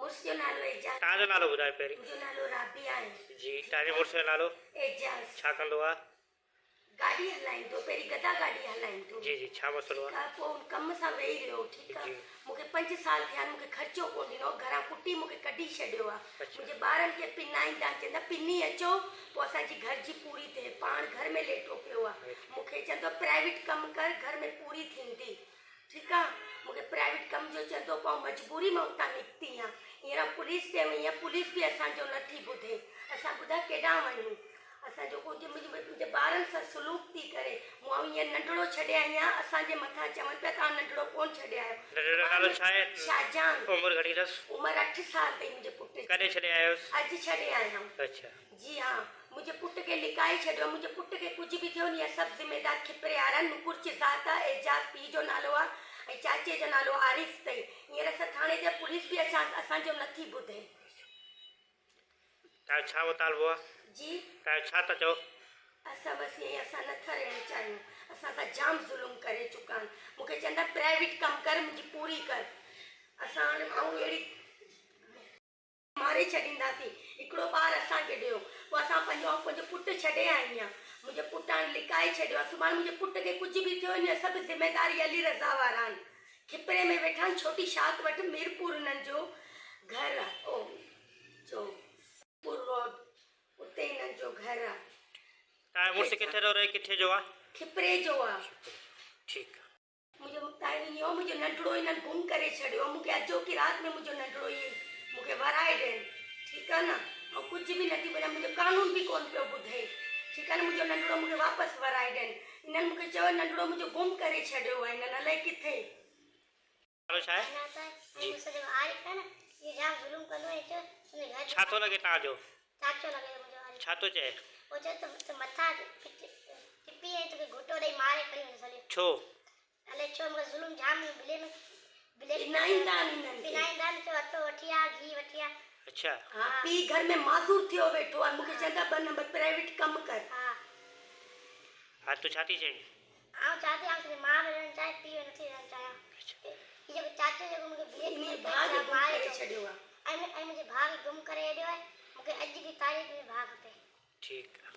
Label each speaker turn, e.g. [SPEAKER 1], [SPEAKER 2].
[SPEAKER 1] मुड़ुस जो नालो एजाज।
[SPEAKER 2] तव्हांजो नालो ॿुधायो पहिरीं।
[SPEAKER 1] मुंहिंजो नालो राबिया आहे।
[SPEAKER 2] जी, तव्हांजे मुड़ुस जो नालो?
[SPEAKER 1] एजाज।
[SPEAKER 2] छा कंदो आहे?
[SPEAKER 1] गाॾी हलाईंदो, पहिरीं गदा गाॾी हलाईंदो।
[SPEAKER 2] जी जी, छा मसइलो आहे?
[SPEAKER 1] पोइ कम सां वेही रहियो, ठीकु आहे। मूंखे 5 साल थिया आहिनि, मूंखे ख़र्चो कोन ॾिनो, घरां कुटी मूंखे कढी छॾियो आहे। मुंहिंजे ॿारनि खे पिनाईंदा, चवंदा पिनी अचो पोइ असांजी घर जी पूरी थिए, पाण घर में लेटो पियो आहे। मूंखे चवंदो प्राइवेट कमु कर, घर में पूरी थींदी, ठीकु आहे। मूंखे प्राइवेट कम जो चवंदो, पोइ मजबूरी मां उतां निकिती आहियां। हींअर पुलिस ते वई आहियां, पुलिस बि असांजो नथी ॿुधे। असां ॿुधाए केॾांहुं वञूं? असांजो मुंहिंजे ॿारनि सां सलूक थी करे, मूं हीअं नंढड़ो छॾे आई आहियां। असांजे मथां चवनि पिया तव्हां नंढड़ो कोन छॾे आहियो।
[SPEAKER 2] नालो छा आहे?
[SPEAKER 1] शाहजहान।
[SPEAKER 2] उमिरि घणी अथसि?
[SPEAKER 1] उमिरि 8 साल अथई मुंहिंजे पुट जी।
[SPEAKER 2] कॾहिं छॾे आयोसि?
[SPEAKER 1] अॼु छॾे आहियां।
[SPEAKER 2] अच्छा।
[SPEAKER 1] जी हाँ, मुंहिंजे पुट खे लिकाए छॾियो। मुंहिंजे पुट खे कुझु बि थियो नी, सभु ज़िम्मेदार खिपरे वारा। नुकुर जी ज़ात आहे। एजाज पीउ जो नालो आहे ऐं चाचे जो नालो आरिफ अथई। हींअर असां थाणे जा पुलिस बि असांजो नथी ॿुधे।
[SPEAKER 2] तव्हां छा मुतालबो आहे?
[SPEAKER 1] जी,
[SPEAKER 2] तव्हां छा था चओ?
[SPEAKER 1] असां बसि ईअं असां नथा रहणु चाहियूं। असां सां जाम ज़ुल्म करे चुका आहिनि। मूंखे चवंदा प्राइवेट कमु कर, मुंहिंजी पूरी कर। असां हाणे ऐं अहिड़ी मारे छॾींदासीं। हिकिड़ो ॿार असांखे ॾियो, पोइ असां पंहिंजो पुटु छॾे आई आहियां। मुंहिंजो पुटु हाणे लिकाए छॾियो आहे। सुभाणे मुंहिंजे पुट खे कुझु बि थियो नी, सभु ज़िम्मेदारी अली रज़ा वारा आहिनि। खिपरे में वेठा आहिनि, छोटी शाख वटि मीरपुर हिननि जो घरु आहे। ओ जोपुर रोड, उते हिननि जो घरु आहे।
[SPEAKER 2] तव्हांजो मुड़ुस किथे थो रहे? किथे जो आहे?
[SPEAKER 1] खिपरे जो आहे।
[SPEAKER 2] ठीकु आहे।
[SPEAKER 1] मुंहिंजो नंढड़ो हिननि गुम करे छॾियो। मूंखे अॼो की राति में मुंहिंजो नंढड़ो ई मूंखे वराए ॾियनि, ठीकु आहे न। ऐं कुझु बि नथी ॿुधाए, मुंहिंजो कानून बि कोन पियो ॿुधे, ठीकु आहे न। मुंहिंजो नंढड़ो मूंखे वापसि वराए ॾियनि। हिननि मूंखे चयो नंढड़ो मुंहिंजो गुम करे छॾियो आहे, हिननि अलाए किथे।
[SPEAKER 2] नालो छा आहे? छा थो लॻे तव्हांजो?
[SPEAKER 3] चाचो लॻे मुंहिंजो।
[SPEAKER 2] छा थो चए?
[SPEAKER 3] वो चए मथा टिपी ऐं तोखे घुटो ॾेई मारे खणी वञे सॼो।
[SPEAKER 2] छो?
[SPEAKER 3] अलाए छो, मूंखे ज़ुल्म जाम बिले में
[SPEAKER 1] पिनाईंदा आहिनि।
[SPEAKER 3] तो अटो वठी आ, घी वठी आ।
[SPEAKER 2] अच्छा।
[SPEAKER 1] हाँ, पीउ घर में माज़ूर थियो वेठो आहे। मूंखे चवंदा 2 नंबर प्राइवेट कमु कर।
[SPEAKER 2] हा, तूं छा थी चईं?
[SPEAKER 3] आउं चाहती आहियां मां में रहणु चाहे, पीउ में नथी रहणु चाहियां। इहो चाचो जेको मूंखे बिले
[SPEAKER 1] भाउ खे गुम करे छॾियो आहे।
[SPEAKER 3] ऐं मुंहिंजे भाउ खे गुम करे हेॾियो आहे। मूंखे अॼु जी तारीख़ में भाउ खपे।
[SPEAKER 2] ठीकु आहे।